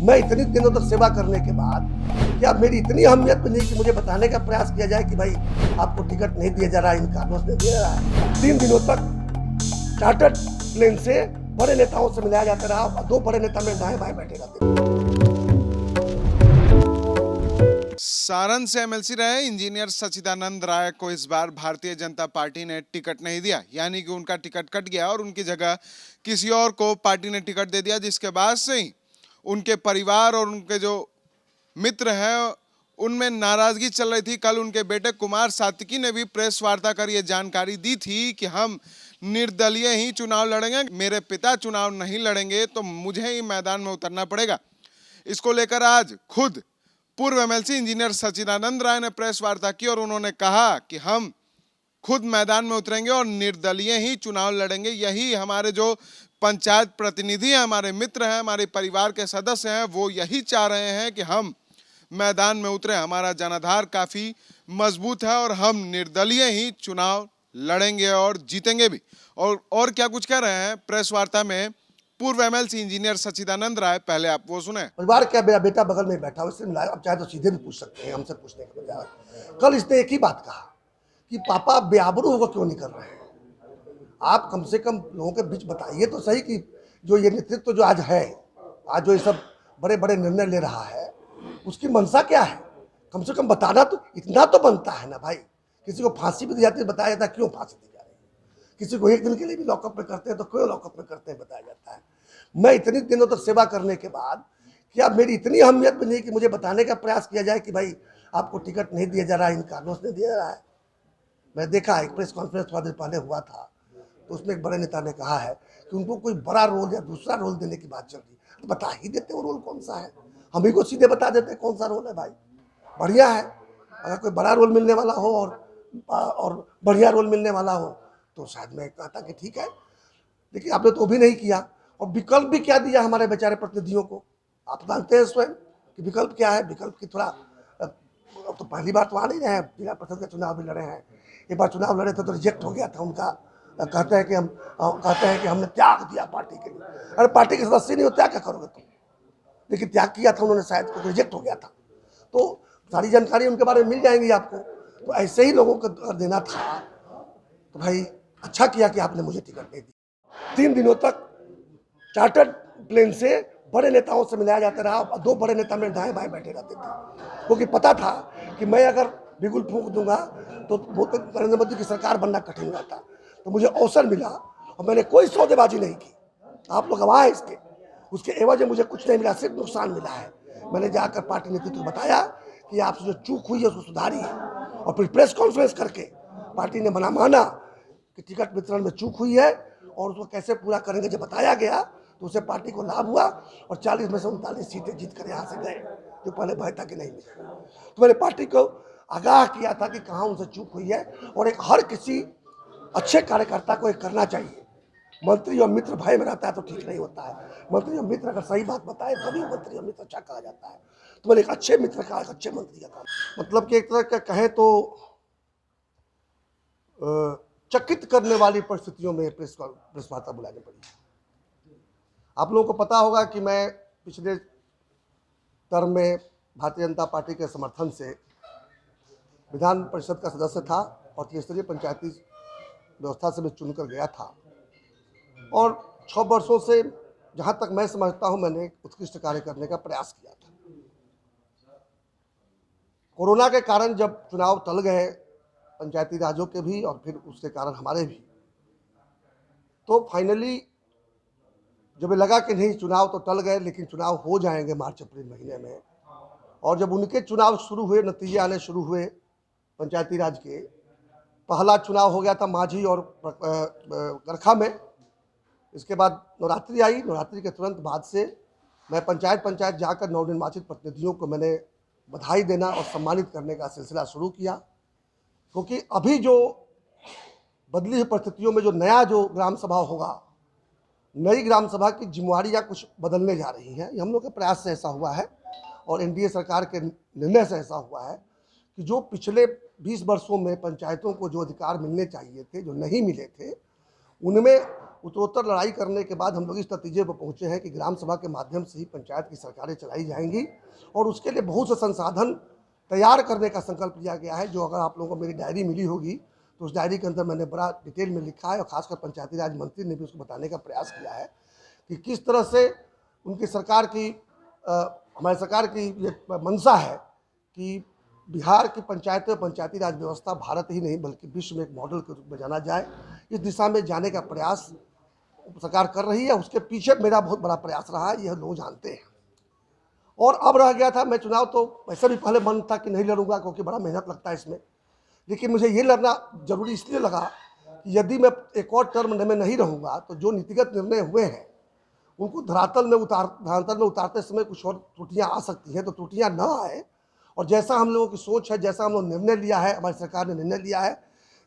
मैं इतनी दिनों तक सेवा करने के बाद क्या मेरी इतनी अहमियत भी नहीं कि मुझे बताने का प्रयास किया जाए कि भाई आपको टिकट नहीं दिया जा रहा है, इन कारणों से दिया जा रहा है। 3 दिनों तक चार्टर्ड प्लेन से बड़े नेताओं से मिलाया जाता रहा और 2 बड़े नेता मेरे दाएं बाएं बैठे रहते। सारण से एमएलसी रहे इंजीनियर सच्चिदानंद राय को इस बार भारतीय जनता पार्टी ने टिकट नहीं दिया, यानी कि उनका टिकट कट गया और उनकी जगह किसी और को पार्टी ने टिकट दे दिया, जिसके बाद से ही उनके परिवार और उनके जो मित्र हैं उनमें नाराजगी चल रही थी। कल उनके बेटे कुमार सात्विकी ने भी प्रेस वार्ता कर ये जानकारी दी थी कि हम निर्दलीय ही चुनाव लड़ेंगे, मेरे पिता चुनाव नहीं लड़ेंगे तो मुझे ही मैदान में उतरना पड़ेगा। इसको लेकर आज खुद पूर्व एमएलसी इंजीनियर सच्चिदानंद राय ने प्रेस वार्ता की और उन्होंने कहा कि हम खुद मैदान में उतरेंगे और निर्दलीय ही चुनाव लड़ेंगे। यही हमारे जो पंचायत प्रतिनिधि हैं, हमारे मित्र हैं, हमारे परिवार के सदस्य हैं, वो यही चाह रहे हैं कि हम मैदान में उतरे। हमारा जनाधार काफ़ी मजबूत है और हम निर्दलीय ही चुनाव लड़ेंगे और जीतेंगे भी। और क्या कुछ कह रहे हैं प्रेस वार्ता में पूर्व एमएलसी इंजीनियर सच्चिदानंद राय, पहले आप वो सुने। परिवार क्या, मेरा बेटा बगल में बैठा, उससे मिलाया, अब चाहे तो सीधे भी पूछ सकते हैं, हमसे पूछने का बजाय। कल इसने एक ही बात कहा कि पापा बेआबरू होकर क्यों नहीं कर रहे हैं। आप कम से कम लोगों के बीच बताइए तो सही कि जो ये नेतृत्व जो आज है, आज जो ये सब बड़े बड़े निर्णय ले रहा है, उसकी मंशा क्या है। कम से कम बताना तो इतना तो बनता है ना भाई। किसी को फांसी भी दी जाती है, बताया जाता है क्यों फांसी दी जा रही है। किसी को 1 दिन के लिए भी लॉकअप में करते हैं तो क्यों लॉकअप में करते हैं, बताया जाता है। मैं इतनी दिनों तक सेवा करने के बाद क्या मेरी इतनी अहमियत भी नहीं कि मुझे बताने का प्रयास किया जाए कि भाई आपको टिकट नहीं दिया जा रहा है, इन कारणों से दिया जा रहा है। मैं देखा एक प्रेस कॉन्फ्रेंस थोड़ा देर पहले हुआ था, तो उसमें एक बड़े नेता ने कहा है कि उनको कोई बड़ा रोल या दूसरा रोल देने की बात चल रही है। तो बता ही देते वो रोल कौन सा है, हम ही को सीधे बता देते कौन सा रोल है भाई। बढ़िया है, अगर कोई बड़ा रोल मिलने वाला हो और बढ़िया रोल मिलने वाला हो तो शायद मैं कहता कि ठीक है, लेकिन आपने तो भी नहीं किया। और विकल्प भी क्या दिया हमारे बेचारे प्रतिनिधियों को, आप जानते हैं स्वयं कि विकल्प क्या है। विकल्प की थोड़ा, अब तो पहली बार तो आ नहीं रहे हैं, जिला परिषद का चुनाव भी लड़े हैं। एक बार चुनाव लड़े थे तो रिजेक्ट हो गया था उनका। कहते हैं कि हमने त्याग दिया पार्टी के लिए। अरे पार्टी के सदस्य नहीं हो, त्याग क्या करोगे तुम। लेकिन त्याग किया था उन्होंने, शायद कुछ रिजेक्ट हो गया था। तो सारी जानकारी उनके बारे में मिल जाएंगी आपको। तो ऐसे ही लोगों को देना था, तो भाई अच्छा किया कि आपने मुझे टिकट नहीं दी। 3 दिनों तक चार्टर्ड प्लेन से बड़े नेताओं से मिलाया जाता रहा और 2 बड़े नेता मेरे दाएं बाएं बैठे रहते थे, क्योंकि पता था कि मैं अगर बिगुल फूंक दूंगा तो नरेंद्र मोदी की सरकार बनना कठिन रहता। तो मुझे अवसर मिला और मैंने कोई सौदेबाजी नहीं की, आप लोग गवाह हैं इसके। उसके एवज में मुझे कुछ नहीं मिला, सिर्फ नुकसान मिला है। मैंने जाकर पार्टी नेतृत्व को बताया कि आपसे जो चूक हुई है उसको सुधारिए, और फिर प्रेस कॉन्फ्रेंस करके पार्टी ने माना कि टिकट वितरण में चूक हुई है और उसको कैसे पूरा करेंगे। जब बताया गया तो उसे पार्टी को लाभ हुआ और 40 में से 39 सीटें जीत कर यहाँ से गए, जो पहले भय था कि नहीं मिले। तो मैंने पार्टी को आगाह किया था कि कहाँ उनसे चूक हुई है, और एक हर किसी अच्छे कार्यकर्ता को एक करना चाहिए। मंत्री और मित्र भय में रहता है तो ठीक नहीं होता है। मंत्री और मित्र अगर सही बात बताए तभी मंत्री और मित्र अच्छा कहा जाता है। तो मैंने एक अच्छे मित्र का, एक अच्छे मंत्री का काम, मतलब कि एक तरह का कहें तो चकित करने वाली परिस्थितियों में प्रेस वार्ता बुलानी पड़ी। आप लोगों को पता होगा कि मैं पिछले टर्म में भारतीय जनता पार्टी के समर्थन से विधान परिषद का सदस्य था और त्रिस्तरीय पंचायती व्यवस्था से मैं चुनकर गया था, और 6 वर्षों से जहां तक मैं समझता हूं मैंने उत्कृष्ट कार्य करने का प्रयास किया था। कोरोना के कारण जब चुनाव टल गए, पंचायती राजों के भी और फिर उसके कारण हमारे भी, तो फाइनली जब लगा कि नहीं चुनाव तो टल गए लेकिन चुनाव हो जाएंगे मार्च अप्रैल महीने में, और जब उनके चुनाव शुरू हुए, नतीजे आने शुरू हुए पंचायती राज के, पहला चुनाव हो गया था माझी और गरखा में। इसके बाद नवरात्रि आई, नवरात्रि के तुरंत बाद से मैं पंचायत जाकर नवनिर्वाचित प्रतिनिधियों को मैंने बधाई देना और सम्मानित करने का सिलसिला शुरू किया, क्योंकि अभी जो बदली हुई परिस्थितियों में जो नया जो ग्राम सभा होगा, नई ग्राम सभा की जिम्मेवारियाँ कुछ बदलने जा रही हैं। हम लोग के प्रयास से ऐसा हुआ है और एनडीए सरकार के निर्णय से ऐसा हुआ है कि जो पिछले 20 वर्षों में पंचायतों को जो अधिकार मिलने चाहिए थे, जो नहीं मिले थे, उनमें उत्तरोत्तर लड़ाई करने के बाद हम लोग इस नतीजे पर पहुँचे हैं कि ग्राम सभा के माध्यम से ही पंचायत की सरकारें चलाई जाएंगी और उसके लिए बहुत से संसाधन तैयार करने का संकल्प लिया गया है। जो अगर आप लोगों को मेरी डायरी मिली होगी तो उस डायरी के अंदर मैंने बड़ा डिटेल में लिखा है और खासकर पंचायती राज मंत्री ने भी उसको बताने का प्रयास किया है कि किस तरह से उनकी सरकार की हमारी सरकार की ये मंशा है कि बिहार की पंचायतें और पंचायती राज व्यवस्था भारत ही नहीं बल्कि विश्व में एक मॉडल के रूप में जाना जाए। इस दिशा में जाने का प्रयास सरकार कर रही है। उसके पीछे मेरा बहुत बड़ा प्रयास रहा है, यह लोग जानते हैं। और अब रह गया था, मैं चुनाव तो वैसे भी पहले मन था कि नहीं लड़ूंगा क्योंकि बड़ा मेहनत लगता है इसमें, लेकिन मुझे ये लड़ना जरूरी इसलिए लगा कि यदि मैं एक और टर्म में नहीं रहूँगा तो जो नीतिगत निर्णय हुए हैं उनको धरातल में उतारते समय कुछ और त्रुटियाँ आ सकती हैं, तो त्रुटियाँ न आए और जैसा हम लोगों की सोच है, जैसा हम लोग निर्णय लिया है, हमारी सरकार ने निर्णय लिया है,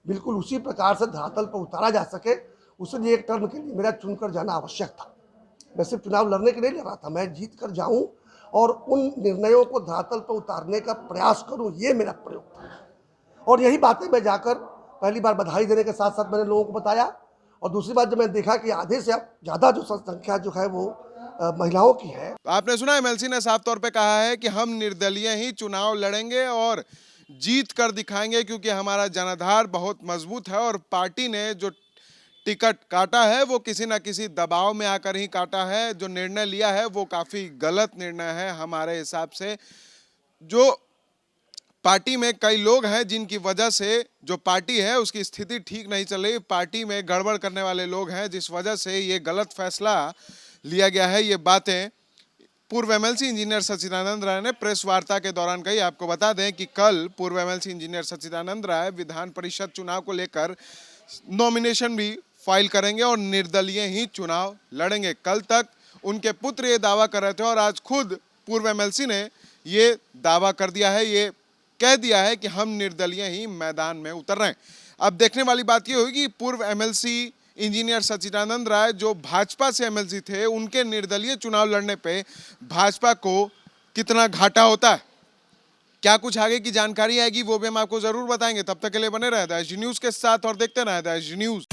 बिल्कुल उसी प्रकार से धरातल पर उतारा जा सके। उसके लिए एक टर्म के लिए मेरा चुनकर जाना आवश्यक था। मैं सिर्फ चुनाव लड़ने के लिए लड़ रहा था, मैं जीत कर जाऊँ और उन निर्णयों को धरातल पर उतारने का प्रयास करूँ, ये मेरा प्रयोग था। और यही बातें मैं जाकर पहली बार बधाई देने के साथ साथ मैंने लोगों को बताया और दूसरी बात जब मैंने देखा कि आधे से ज़्यादा जो संख्या जो है वो महिलाओं की है। आपने सुना एमएलसी ने साफ तौर पे कहा है कि हम निर्दलीय ही चुनाव लड़ेंगे और जीत कर दिखाएंगे क्योंकि हमारा जनाधार बहुत मजबूत है और पार्टी ने जो टिकट काटा है वो किसी ना किसी दबाव में आकर ही काटा है। जो निर्णय लिया है वो काफी गलत निर्णय है हमारे हिसाब से। जो पार्टी में कई लोग हैं जिनकी वजह से जो पार्टी है उसकी स्थिति ठीक नहीं चल रही, पार्टी में गड़बड़ करने वाले लोग हैं जिस वजह से ये गलत फैसला लिया गया है। ये बातें पूर्व एमएलसी इंजीनियर सच्चिदानंद राय ने प्रेस वार्ता के दौरान कही। आपको बता दें कि कल पूर्व एमएलसी इंजीनियर सच्चिदानंद राय विधान परिषद चुनाव को लेकर नॉमिनेशन भी फाइल करेंगे और निर्दलीय ही चुनाव लड़ेंगे। कल तक उनके पुत्र ये दावा कर रहे थे और आज खुद पूर्व एमएलसी ने ये दावा कर दिया है, ये कह दिया है कि हम निर्दलीय ही मैदान में उतर रहे हैं। अब देखने वाली बात ये होगी पूर्व एमएलसी इंजीनियर सच्चिदानंद राय जो भाजपा से एमएलसी थे, उनके निर्दलीय चुनाव लड़ने पे भाजपा को कितना घाटा होता है। क्या कुछ आगे की जानकारी आएगी वो भी हम आपको जरूर बताएंगे। तब तक के लिए बने रहे द एसडी न्यूज के साथ और देखते रहे द एसडी न्यूज।